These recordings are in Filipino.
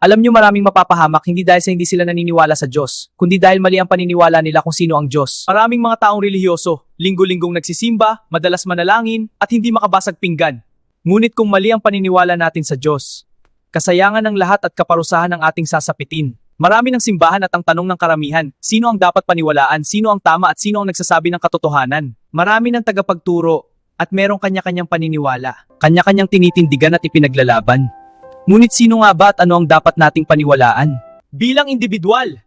Alam nyo maraming mapapahamak hindi dahil sa hindi sila naniniwala sa Diyos, kundi dahil mali ang paniniwala nila kung sino ang Diyos. Maraming mga taong relihiyoso, linggo-linggong nagsisimba, madalas manalangin, at hindi makabasag pinggan. Ngunit kung mali ang paniniwala natin sa Diyos, kasayangan ng lahat at kaparusahan ng ating sasapitin. Marami ng simbahan at ang tanong ng karamihan, sino ang dapat paniwalaan, sino ang tama at sino ang nagsasabi ng katotohanan. Marami ng tagapagturo at merong kanya-kanyang paniniwala, kanya-kanyang tinitindigan at ipinaglalaban. Ngunit sino nga ba at ano ang dapat nating paniwalaan? Bilang individual,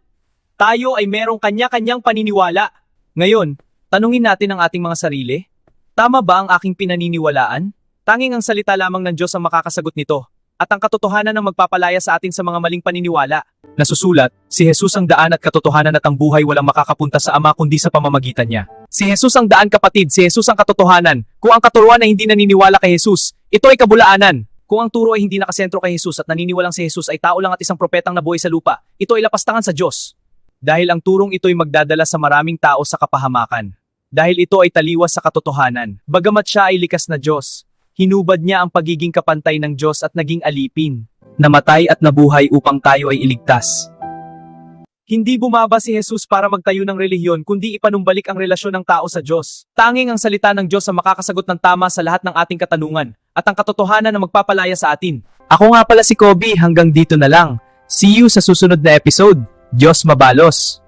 tayo ay merong kanya-kanyang paniniwala. Ngayon, tanungin natin ang ating mga sarili. Tama ba ang aking pinaniniwalaan? Tanging ang salita lamang ng Diyos ang makakasagot nito, at ang katotohanan ang magpapalaya sa atin sa mga maling paniniwala. Nasusulat, si Jesus ang daan at katotohanan at ang buhay walang makakapunta sa Ama kundi sa pamamagitan niya. Si Jesus ang daan kapatid, si Jesus ang katotohanan. Kung ang katuruan ay hindi naniniwala kay Jesus, ito ay kabulaanan. Kung ang turo ay hindi nakasentro kay Jesus at naniniwalang si Jesus ay tao lang at isang propetang nabuhay sa lupa, ito ay lapastangan sa Diyos. Dahil ang turong ito ay magdadala sa maraming tao sa kapahamakan. Dahil ito ay taliwas sa katotohanan. Bagamat siya ay likas na Diyos, hinubad niya ang pagiging kapantay ng Diyos at naging alipin. Namatay at nabuhay upang tayo ay iligtas. Hindi bumaba si Jesus para magtayo ng relihiyon kundi ipanumbalik ang relasyon ng tao sa Diyos. Tanging ang salita ng Diyos ang makakasagot ng tama sa lahat ng ating katanungan at ang katotohanan na magpapalaya sa atin. Ako nga pala si Kobe, hanggang dito na lang. See you sa susunod na episode. Diyos mabalos!